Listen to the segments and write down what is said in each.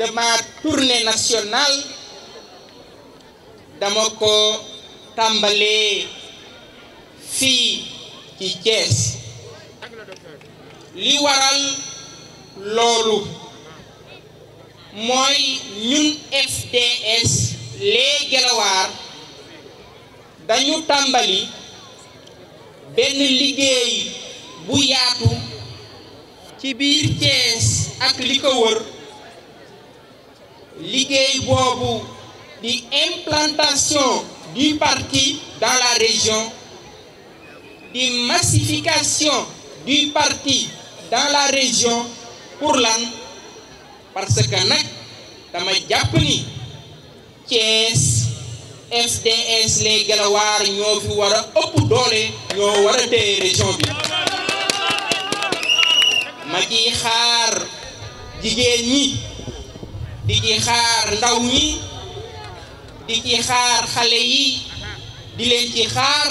de ma tournée nationale dama ko tàmbalee fii ci Thiès li waral loolu mooy ñun FDS les Guelwaar dañu tàmbali benn liggéey bu yaatu ci biir Thiès ak li ko wër liggéey boobu di implantation du parti dans la région di massification du parti dans la région pour lan parce que nag dama jàpp ni Thiès FDS les Guelwaar ñoo fi war a ëpp doole ñoo war a téye région bi ma ciy xaar jigéen ñi di ci xaar ndaw ñi di ci xaar xale yi di leen ci xaar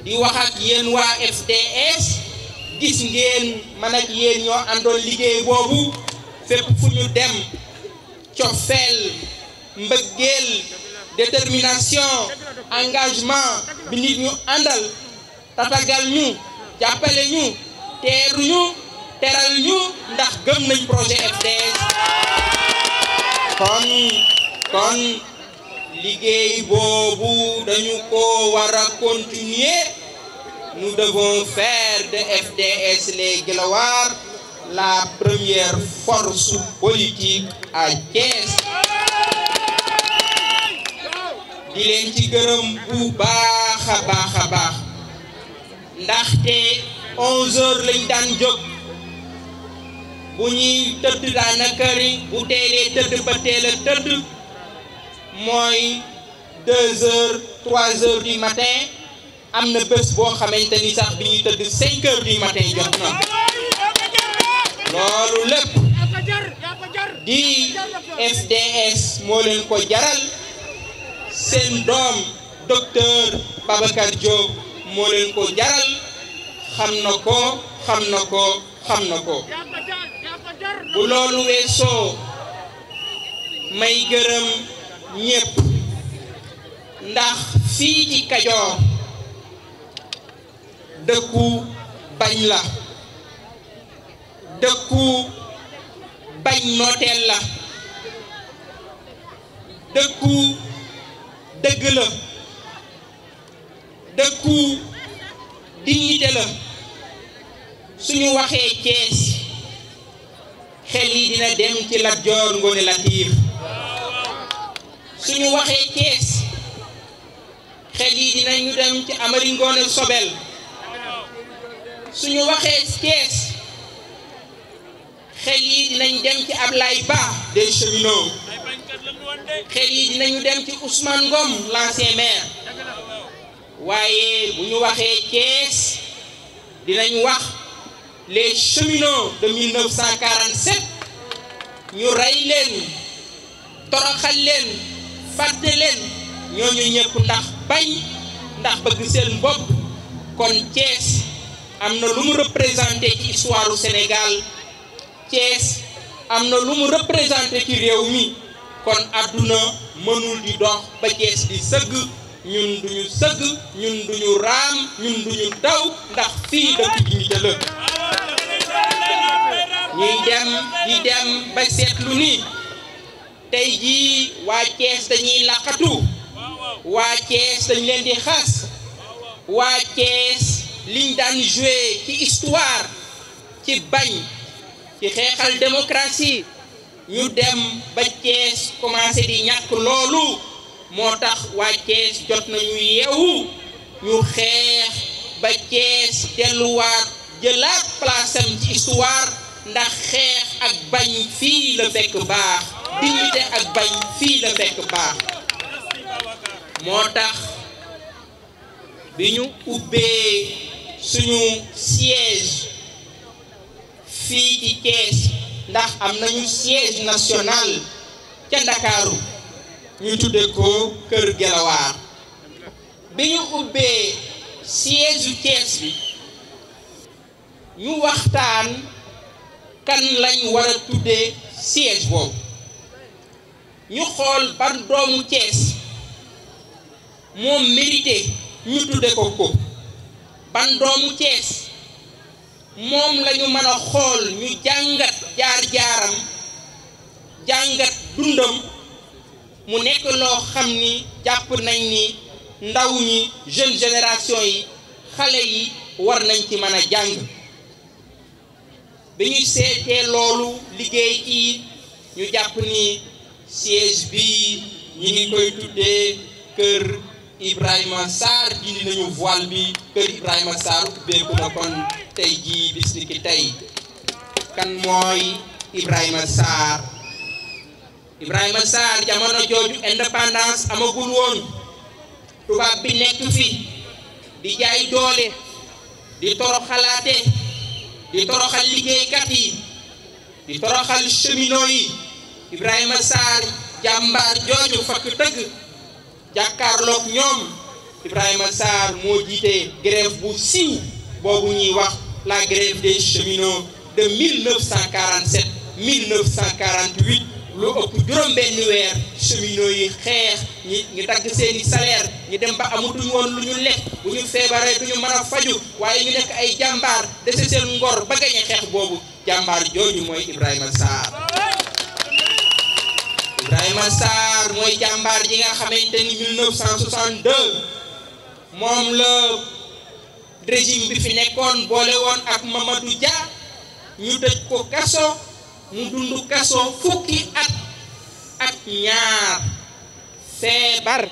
di wax ak yéen waa FDS gis ngeen man ak yéen ñoo àndoon liggéey boobu fépp fu ñu dem cofeel mbëggeel détermination engagement bi nit ñu àndal tatagal ñu jàppale ñu teeru ñu teral ñu ndax gëm nañ projet FDS kon liggéey boobu dañu ko war a continuer. Nous devons faire de FDS les Guelwaar la première force politique à Thiès. di leen ci gërëm bu baax a baax ndaxte 11h lañ daan jóg bu ñuy tëdd daanaka bu teelee tëdd ba teel a tëdd mooy 2h 3h du matin am na bés boo xamante ni sax bi ñuy tëdd 5h du matin jot na loolu lépp di FDS moo leen ko jaral seen doom docteur Babacar Diop moo leen ko jaral xam na ko bu loolu weesoo may gërëm ñépp ndax fii ci Kajoor dëkku bañ la dëkku bañ nooteel la dëkku dëgg la dëkku dignité la suñu waxee Thiès xel yi dina dem ci Lat Joor Ngoone Latiir suñu waxee Thiès xel yi dinañu dem ci Amari Ngoone Sobel suñu waxee Thiès xel yi dinañ dem ci Ablaye Ba des cheminots xel yi dinañu dem ci Ousmane Ngom l'ancien maire waaye bu ñu waxee Thiès dinañ wax les cheminots de 1947 ñu rey leen toroxal leen fàtte leen ñooñu ñëpp ndax bañ ndax bëgg seen bopp kon Thiès am na lu mu représenté ci histoire du Sénégal Thiès am na lu mu représenté ci réew mi kon àdduna mënul di dox ba Thiès di sëgg ñun duñu sëgg ñun duñu raam ñun duñu daw ndax fii dëkk dignité la ñuy dem di dem ba seetlu ni tey jii waa Thiès dañuy laqatu waa Thiès dañ leen di xas waa Thiès liñ daan joué ci histoire ci bañ ci xeexal démocratie ñu dem ba Thiès commencé di ñàkk loolu moo tax waa Thiès jot nañu yeewu ñu xeex ba Thiès delluwaat jëlaat place am ci histoire ndax xeex ak bañ fii la fekk baax dignité ak bañ fii la fekk baax moo tax bi ñu ubbee suñu siège fii ci Thiès ndax am nañu siège national ca Ndakaaru ñu tudde ko Kër Guelwaar bi ñu ubbee siège u Thiès bi ñu waxtaan kan lañ war a tuddee siège boobu ñu xool ban doomu Thiès moo mérité ñu tudde ko ko ban doomu Thiès moom la ñu mën a xool ñu jàngat jaar-jaaram jàngat dundam mu nekk loo xam ni jàpp nañ ni ndaw ñi jeune génération yi xale yi war nañ ci mën a jàng bi ñu seetee loolu liggéey ci ñu jàpp ni siège bi ñi ngi koy tuddee kër Ibrahima Sarr dindi nañu voile bi kër Ibrahima Sarr ubbeeku na kon tey jii bis ni ki tey kan mooy Ibrahima Sarr Ibrahima Sarr jamono jooju indépendance amagul woon tubaab bi nekk fi di jaay doole di toroxalaate di toroxal liggéeykat yi di toroxal cheminot yi Ibrahima Sarr jàmbaar jooju fakk tëgg jàkkaarloog ñoom Ibrahima Sarr moo jiite grève bu siiw boobu ñuy wax la grève des cheminots de 1947 1948 lu ëpp juróom-benni weer cheminots yi xeex ñi dagg seeni salaire ñi dem ba amatuñu woon lu ñu lekk bu ñu feebaree du ñu mën a faju waaye ñu nekk ay jàmbaar dese seen ngor ba gañe xeex boobu jàmbaar jooju mooy Ibrahima Sarr Ibrahima Sarr mooy jàmbaar ji nga xamante ni 1962 moom la régime bi fi nekkoon boole woon ak Mamadou Dia ñu tëj ko kaso mu dund kaso fukki at ak ñaar feebar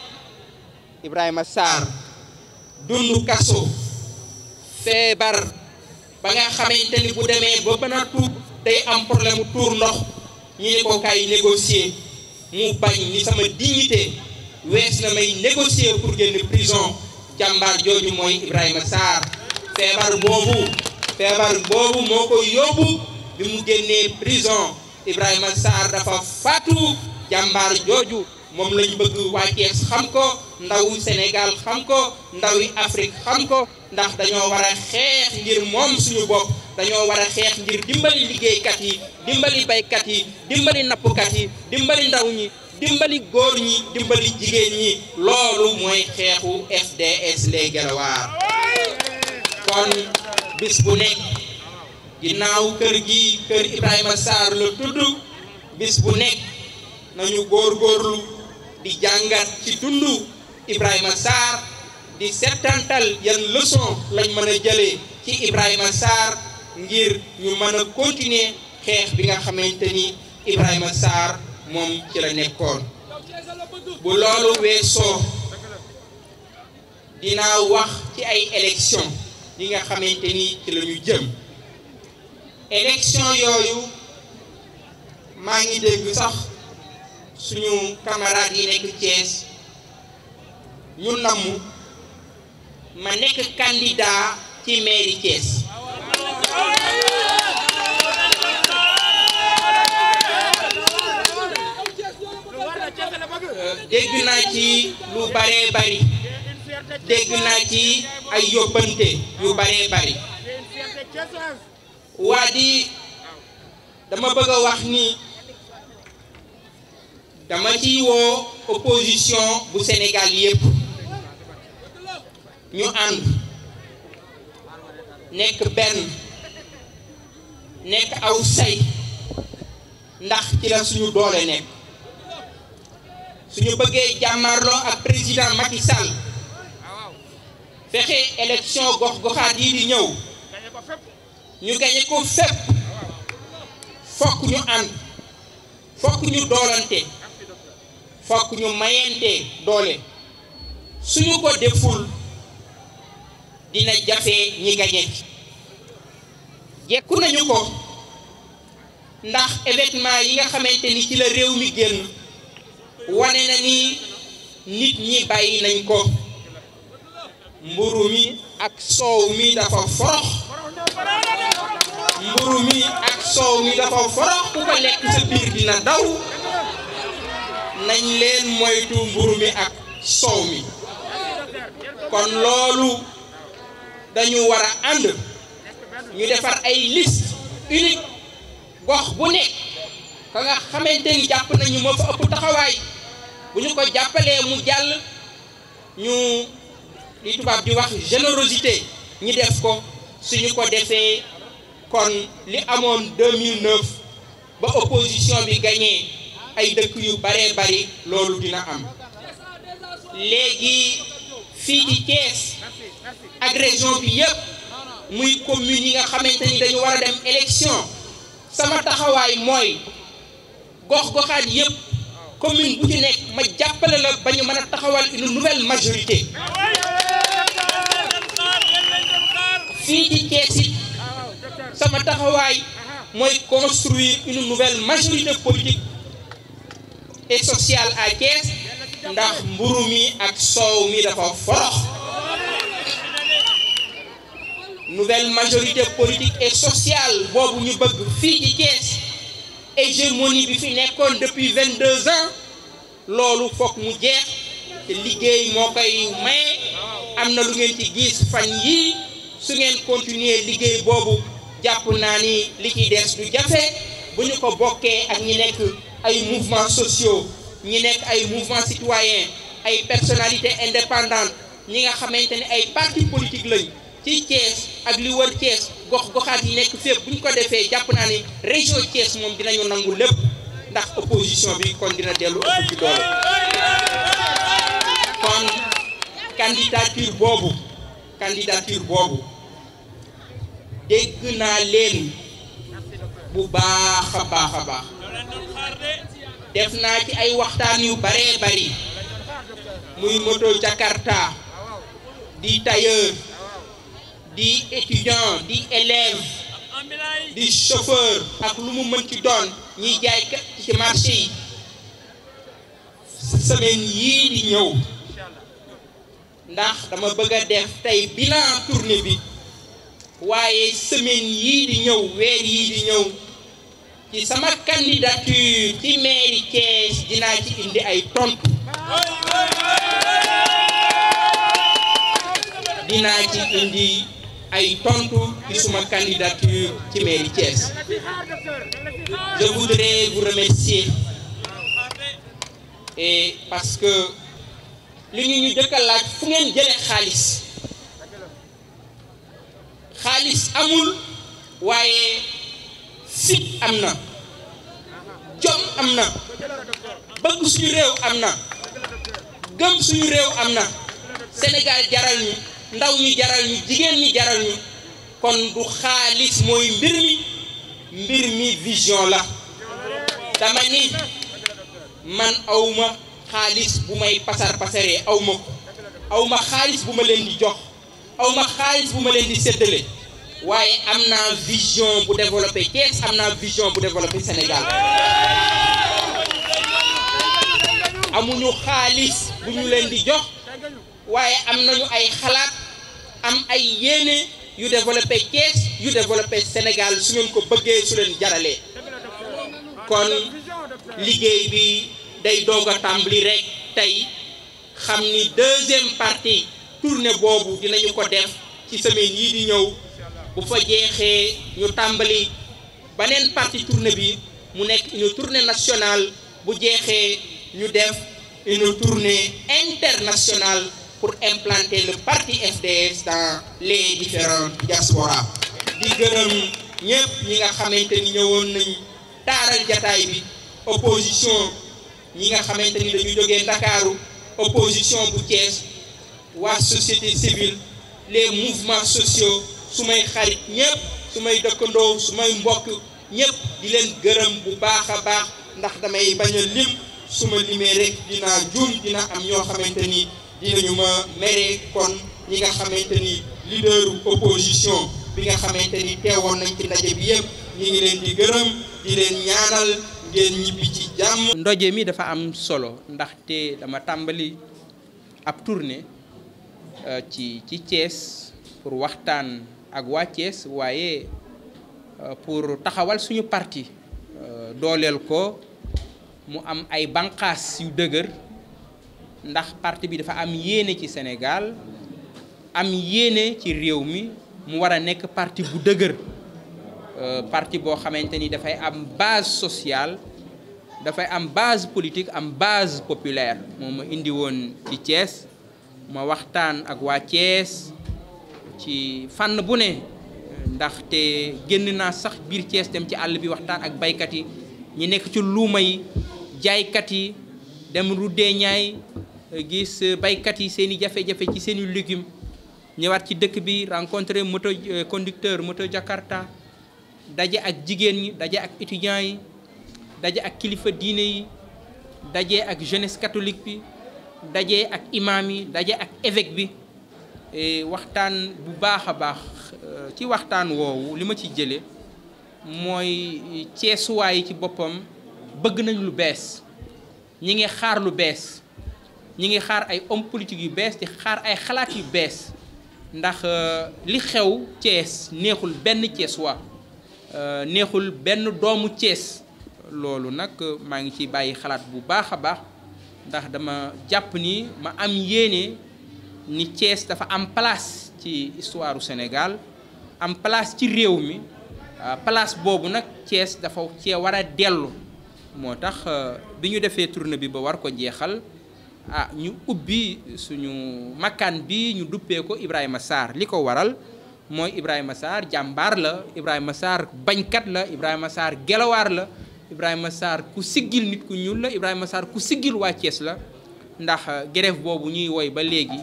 Ibrahima Sarr dund kaso feebar ba nga xamante ni bu demee ba mën a tuub day am problème tuur ndox ñu ne ko kay négocier mu bañ ni sama dignité wees na may négocier pour génn prison jàmbaar jooju mooy Ibrahima Sarr feebar boobu moo ko yóbbu bi mu génnee prison Ibrahima Sarr dafa faatu jàmbaar jooju moom lañ bëgg waa Thiès xam ko ndawu Sénégal xam ko ndawi Afrique xam ko ndax dañoo war a xeex ngir moom suñu bopp dañoo war a xeex ngir dimbali liggéeykat yi dimbali baykat yi dimbali nappkat yi dimbali ndaw ñi dimbali góor ñi dimbali jigéen ñi loolu mooy xeexu FDS les Guelwaar kon bis bu nekk ginnaaw kër gi kër Ibrahima Sarr la tudd bis bu nekk nañu góorgóorlu di jàngat ci dundu Ibrahima Sarr di settantal yan leçon lañ mën a jëlee ci Ibrahima Sarr ngir ñu mën a continuer xeex bi nga xamante ni Ibrahima Sarr moom ci la nekkoon bu loolu weesoo dinaa wax ci ay élection yi nga xamante ni ci la ñu jëm élection yooyu maa ngi dégg sax suñu camarades yi nekk Thiès ñu namm ma nekk candidat ci mairie Thiès dégg naa ci lu baree bari dégg naa ci ay yóbbante yu baree bari waa di dama bëgg a wax ni dama ci woo opposition bu Sénégal yépp ñu ànd nekk benn nekk aw say ndax ci la suñu doole nekk suñu bëggee jàmmarloo ak président Macky Sall fexe élection gox-goxaat yi di ñëw ñu gañe ko fépp fokk ñu ànd fokk ñu doolante fokk ñu mayente doole suñu ko deful dina jafe ñi gañe jekku nañu ko ndax événement yi nga xamante ni ci la réew mi génn wane na ni nit ñi bàyyi nañ ko mburu mi ak soow mi dafa forox mburu mi ak soow mi dafa forox ku ko lekk sa biir dina daw nañ leen moytu mburu mi ak soow mi kon loolu dañu war a ànd ñu defar ay liste unique gox bu nekk ka nga xamante ni jàpp nañu moo fa ëpp taxawaay bu ñu ko jàppalee mu jàll ñu li tubaab di wax générosité ñi def ko suñu ko defee kon li amoon 2009 ba opposition bi gagné ay dëkk yu baree bari loolu dina am léegi fii ci Thiès ak région bi yëpp muy commune yi nga xamante ni dañu war a dem élection sama taxawaay mooy gox-goxaat yëpp commune bu ci nekk ma jàppale la ba ñu mën a taxawal une nouvelle majorité fii ci Thiès it sama taxawaay mooy construire une nouvelle majorité politique et sociale à Thiès ndax mburu mi ak soow mi dafa forox nouvelle majorité politique et sociale boobu ñu bëgg fii ci Thiès hégémonie bi fi nekkoon depuis 22 ans loolu foog mu jeex te liggéey moo koy maye am na lu ngeen ci gis fan yii su ngeen continuer liggéey boobu jàpp naa ni li ci des du jafe bu ñu ko bokkee ak ñi nekk ay mouvements sociaux ñi nekk ay mouvements citoyens ay personnalités indépendantes ñi nga xamante ni ay partis politiques lañ ci Thiès ak li wër Thiès gox-goxaat yi nekk fépp bu ñu ko defee jàpp naa ni région Thiès moom dinañu nangu lépp ndax opposition bi kon dina dellu ëpp ci doole kon candidature boobu dégg naa leen bu baax a baax def naa ci ay waxtaan yu baree bari muy moto Jakarta di tailleur di étudiant di élève di chauffeur ak lu mu mën ci doon ñiy jaay ci marché yi semaine yii di ñëw ndax dama bëgg a def tey bilan tournée bi waaye semaine yii di ñëw weer yii di ñëw ci sama candidature ci mairie Thiès dinaa ci indi ay tontu ci suma candidature ci mairie Thiès. Je voudrais vous remercier et parce que li ñu jëkk a laaj fu ngeen jëlee xaalis amul waaye fit am na jom am na bëgg suñu réew am na gëm suñu réew am na Sénégal jaral ñu ndaw ñi jaral ñu jigéen ñi jaral ñu kon du xaalis mooy mbir mi vision la dama ni man awma xaalis bu may pasaree awma xaalis bu ma leen di jox awma xaalis bu ma leen di séddale waaye am naa vision bu développé Thiès am naa vision bu développé Sénégal amuñu xaalis bu ñu leen di jox waaye am nañu ay xalaat am ay yéene yu développé Thiès yu développé Sénégal su ngeen ko bëggee su leen jaralee kon liggéey bi day doog a tàmbali rek tey xam ni deuxième partie tournée boobu dinañu ko def ci semaine yii di ñëw bu fa jeexee ñu tàmbali beneen partie tournée bi mu nekk une tournée nationale bu jeexee ñu def une tournée internationale pour implanter le parti FDS dans les différentes diasporas di gërëm ñëpp ñi nga xamante ni ñëwoon nañ taaral jataay bi opposition ñi nga xamante ni dañu jógee Ndakaaru opposition bu Thiès waa société civile les mouvements sociaux su may xarit ñëpp su may dëkkandoo su may mbokk ñëpp di leen gërëm bu baax a baax ndax damay bañ a lim su ma limee rek dinaa juum dina am ñoo xamante ni dinañu ma mere kon ñi nga xamante ni leaderu opposition bi nga xamante ni teewoon nañ ci ndaje bi yëpp ñi ngi leen di gërëm di leen ñaanal ngeen ñibbi ci jàmm. Ndaje mi dafa am solo ndaxte dama tàmbali ab tournée ci Thiès pour waxtaan ak waa Thiès waaye pour taxawal suñu parti dooleel ko mu am ay banqaas yu dëgër ndax parti bi dafa am yéene ci Sénégal am yéene ci réew mi mu war a nekk parti bu dëgër parti boo xamante ni dafay am base sociale dafay am base politique am base populaire moo ma indi woon ci Thiès ma waxtaan ak waa Thiès ci fànn bu ne ndaxte génn naa sax biir Thiès dem ci àll bi waxtaan ak baykat yi ñi nekk ci luuma yi jaaykat yi dem ruddee ñaay gis baykat yi seen i jafe-jafe ci seen i légumes ñëwaat ci dëkk bi rencontré moto conducteur moto Jakarta daje ak jigéen ñi daje ak étudiants yi daje ak kilifa diine yi daje ak jeunesse catholique bi daje ak imam yi daje ak évêque bi waxtaan bu baax a baax ci waxtaan woowu li ma ci jële mooy ceesuwaay yi ci boppam bëgg nañ lu bees ñi ngi xaar lu bees ñi ngi xaar ay hommes politiques yu bees di xaar ay xalaat yu bees ndax li xew Thiès neexul benn Thiessois neexul benn doomu Thiès loolu nag maa ngi ciy bàyyi xalaat bu baax a baax ndax dama jàpp ni ma am yéene ni Thiès dafa am place ci histoire du Sénégal am place ci réew mi place boobu nag Thiès dafa cee war a dellu moo tax bi ñu defee tournée bi ba war ko jeexal ñu ubbi suñu makkaan bi ñu duppee ko Ibrahima Sarr li ko waral mooy Ibrahima Sarr jàmbaar la Ibrahima Sarr bañkat la Ibrahima Sarr gelawaar la Ibrahima Sarr ku siggil nit ku ñuul la Ibrahima Sarr ku siggil waa Thiès la ndax grève boobu ñuy woy ba léegi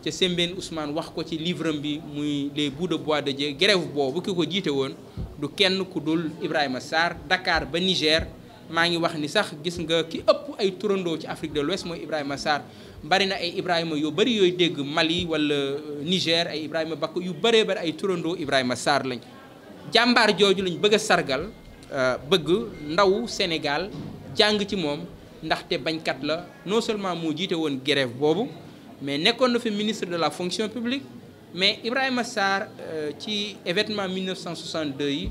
ca Sembène Ousmane wax ko ci livre bi muy les bouts de bois de Dieu grève boobu ki ko jiite woon du kenn ku dul Ibrahima Sarr Dakar ba Niger maa ngi wax ni sax gis nga ki ëpp ay turandoo ci Afrique de l'Ouest mooy Ibrahima Sarr bari na ay Ibrahima yu bari yooyu dégg Mali wala Niger ay Ibrahima Bakk yu bëree bari ay turandoo Ibrahima Sarr lañ jàmbaar jooju lañ bëgg a sargal bëgg ndaw Sénégal jàng ci moom ndaxte bañkat la non seulement moo jiite woon grève boobu mais nekkoon na fi ministre de la fonction publique mais Ibrahima Sarr ci événement 1962 yi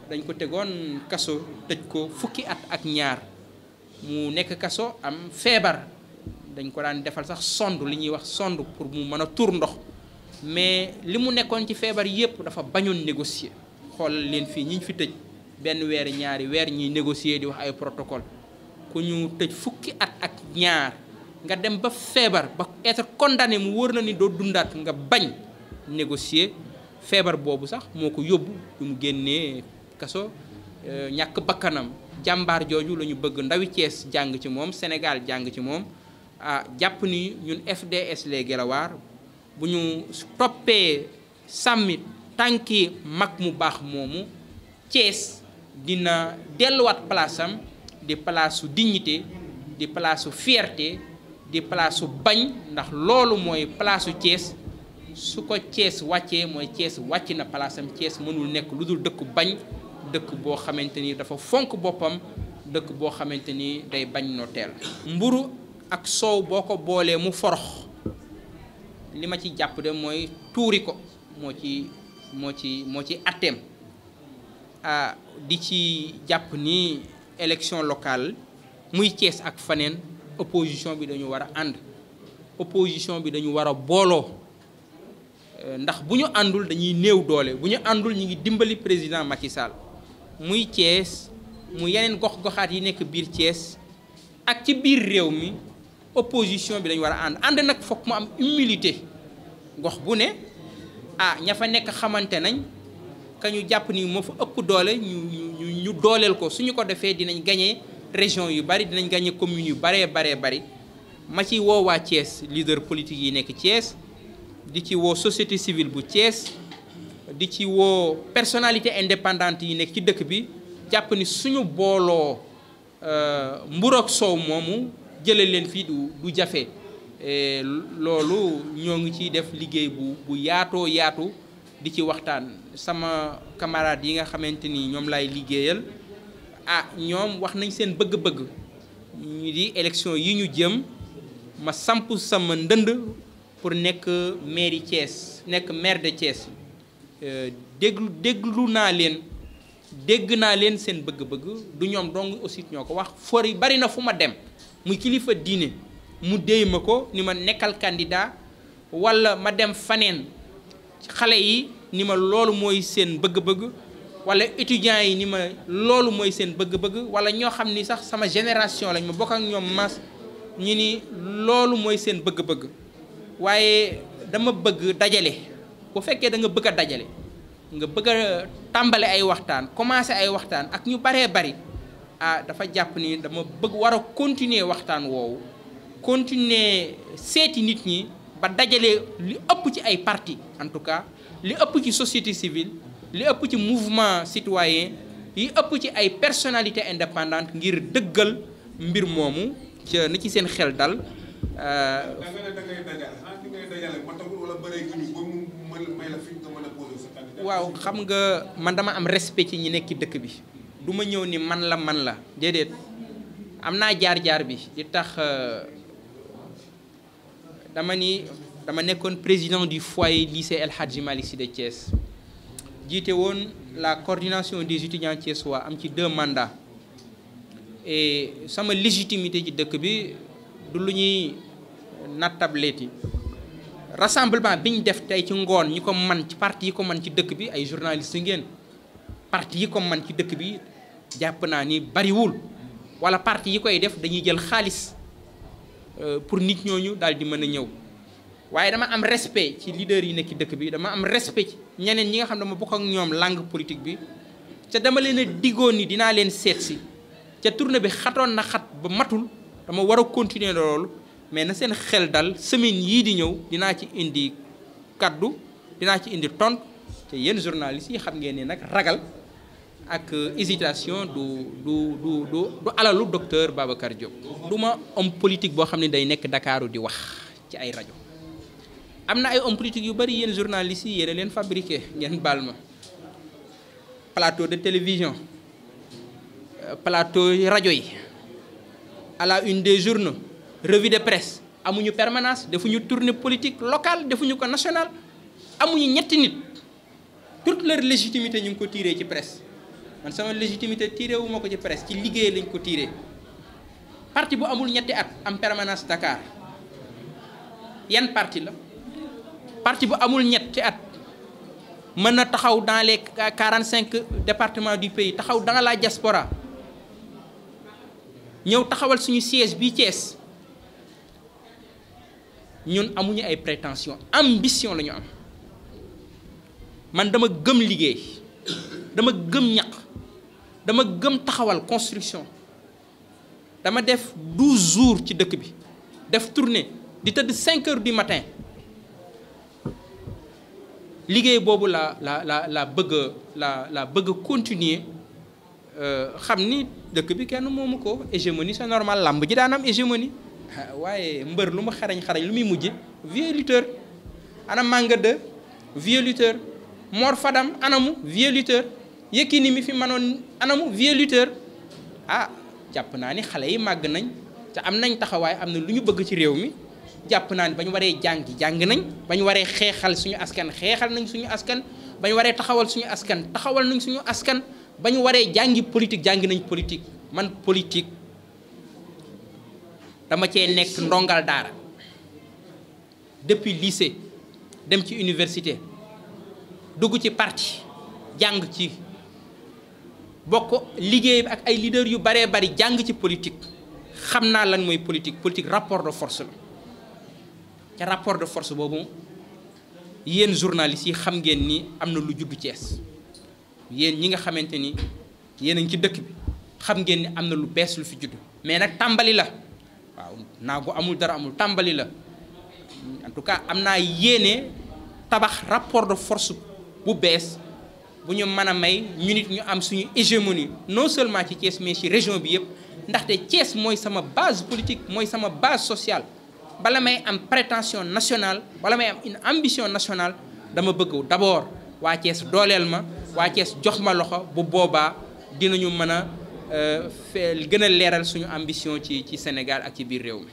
dañ ko tegoon kaso tëj ko fukki at ak ñaar mu nekk kaso am feebar dañ ko daan defal sax sonde li ñuy wax sonde pour mu mën a tuur ndox mais li mu nekkoon ci feebar yépp dafa bañoon négocier xoolal leen fii ñi ñu fi tëj benn weer ñaari weer ñuy négocier di wax ay protocole ku ñu tëj fukki at ak ñaar nga dem ba feebar ba être condamné mu wóor na ni doo dundaat nga bañ négocier feebar boobu sax moo ko yóbbu bi mu génnee kaso ñàkk bakkanam jàmbaar jooju la ñu bëgg ndawi Thiès jàng ci moom Sénégal jàng ci moom jàpp ni ñun FDS les Guelwaar bu ñu toppee sàmmi tànki mag mu baax moomu Thiès dina delluwaat place am di place su dignité di place su fierté di place su bañ ndax loolu mooy place su Thiès su ko Thiès wàccee mooy Thiès wàcc na place am Thiès mënul nekk lu dul dëkku bañ dëkk boo xamante ni dafa fonk boppam dëkk boo xamante ni day bañ nooteel mburu ak soow boo ko boolee mu forox li ma ci jàpp de mooy tuuri ko moo ci atteem di ci jàpp ni élection locale muy Thiès ak faneen opposition bi dañu war a ànd opposition bi dañu war a booloo ndax bu ñu àndul dañuy néew doole bu ñu àndul ñu ngi dimbali président Macky Sall muy Thiès mu yeneen gox-goxaat yi nekk biir Thiès ak ci biir réew mi opposition bi dañu war a ànd nag fokk mu am humilité gox bu ne ña fa nekk xamante nañ ka ñu jàpp ni moo fa ëpp doole ñu dooleel ko suñu ko defee dinañ gagné région yu bari dinañ gagné communes yu baree bari ma ci woo waa Thiès leader politique yi nekk Thiès di ci woo société civile bu Thiès di ci woo personnalité indépendante yi nekk ci dëkk bi jàpp ni suñu booloo mburu ak soow moomu jële leen fii du jafe loolu ñoo ngi ciy def liggéey bu yaatoo yaatu di ci waxtaan sama camarades yi nga xamante ni ñoom lay liggéeyal ñoom wax nañ seen bëgg-bëgg ñu di élection yi ñu jëm ma samp sama ndënd pour nekk mairie Thiès nekk maire de Thiès déglu naa leen dégg naa leen seen bëgg-bëgg du ñoom dong aussi ñoo ko wax for yi bari na fu ma dem muy kilifa diine mu déy ma ko ni ma nekkal candidat wala ma dem faneen xale yi ni ma loolu mooy seen bëgg-bëgg wala étudiants yi ni ma loolu mooy seen bëgg-bëgg, wala ñoo xam ni sax sama génération lañ ma bokk ak ñoom mas ñu ni loolu mooy seen bëgg-bëgg. waaye dama bëgg dajale bu fekkee da nga bëgg a dajale nga bëgg a tàmbale ay waxtaan commencé ay waxtaan ak ñu baree bari dafa jàpp ni dama bëgg war a continuer waxtaan woowu continuer seeti nit ñi ba dajale li ëpp ci ay parti en tout cas li ëpp ci société civile li ëpp ci mouvement citoyen yi ëpp ci ay personnalité indépendante ngir dëggal mbir moomu ca na ci seen xel dal. waaw xam nga man dama am respect ci ñi nekk ci dëkk bi du ma ñëw ni man la déedéet am naa jaar-jaar bi di tax dama nekkoon président du foyer lycée El Hadji Malick Sy de Thiès jiite woon la coordination des étudiants thiessois am ci 2 mandats et sama légitimité ci dëkk bi du lu ñuy nattableeti rassemblement bi ñu def tey ci ngoon ñi ko man ci parti yi ko man ci dëkk bi ay journalistes ngeen parti yi ko man ci dëkk bi jàpp naa ni bariwul wala parti yi koy def dañuy jël xaalis pour nit ñooñu daal di mën a ñëw waaye dama am respect ci leader yi nekk ci dëkk bi dama am respect ci ñeneen ñi nga xam ne dama bokk ak ñoom langue politique bi ca dama leen a diggoon ni dinaa leen seet si ca tournée bi xatoon na xat ba matul dama war a continuer loolu mais na seen xel dal semaine yii di ñëw dinaa ci indi kaddu dinaa ci indi tontu te yéen journalistes yi xam ngeen ni nag ragal ak hésitation du alalu docteur Babacar Diop. du ma homme politique boo xam ne day nekk Dakaaru di wax ci ay rajo am na ay homme politique yu bari yéen journalistes yi yéen a leen fabriqué ngeen baal ma plateau de télévision plateau rajo yi à la une des journaux. revue de presse amuñu permanence defuñu tournée politique locale defuñu ko nationale amuñu ñetti nit toute leur légitimité ñu ngi ko tiré ci presse man sama légitimité tiré wu ma ko ci presse ci liggéey lañ ko tiré parti bu amul ñetti at am permanence Dakar yan parti la parti bu amul ñetti at mën na taxaw dans les 45 départements du pays taxaw dans la diaspora ñëw taxawal suñu siège bii Thiès. ñun amuñu ay prétention ambition la ñu am man dama gëm liggéey dama gëm ñaq dama gëm taxawal construction dama def 12 jours ci dëkk bi def tournée di tëdd 5 heures du matin liggéey boobu la bëgg continuer xam ni dëkk bi kenn moomu ko hégémonie c'est normal làmb ji daan am hégémonie waaye mbër lu mu xarañ lu muy mujj vieux lutteur ana Manga 2 vieux lutteur Mor Fadam anamu vieux lutteur Yékini mi fi manoon anamu vieux lutteur jàpp naa ni xale yi màgg nañ te am nañ taxawaay am na lu ñu bëgg ci réew mi jàpp naa ni ba ñu waree jàng nañ ba ñu waree xeexal suñu askan xeexal nañ suñu askan ba ñu waree taxawal suñu askan taxawal nañ suñu askan ba ñu waree jàngi politique jàng nañ politique man politique dama cee nekk ndongal daara depuis lycée dem ci université dugg ci parti jàng ci bokk liggéey ak ay leader yu baree bari jàng ci politique xam naa lan mooy politique rapport de force la ca rapport de force boobu yéen journalistes yi xam ngeen ni am na lu juddu Thiès yéen ñi nga xamante ni yéen a ngi ci dëkk bi xam ngeen ni am na lu bees lu fi juddu mais nag tàmbali la waaw naagu amul dara amul tàmbali la en tout cas am naa yéene tabax rapport de force bu bees bu ñu mën a may ñu nit ñu am suñu hégémonie non seulement ci Thiès mais ci région bi yëpp ndaxte Thiès mooy sama base politique mooy sama base sociale bala may am prétention nationale bala may am une ambition nationale dama bëgg d'abord waa Thiès dooleel ma waa Thiès jox ma loxo bu boobaa dinañu mën a gën a leeral suñu ambition ci Sénégal ak ci biir réew mi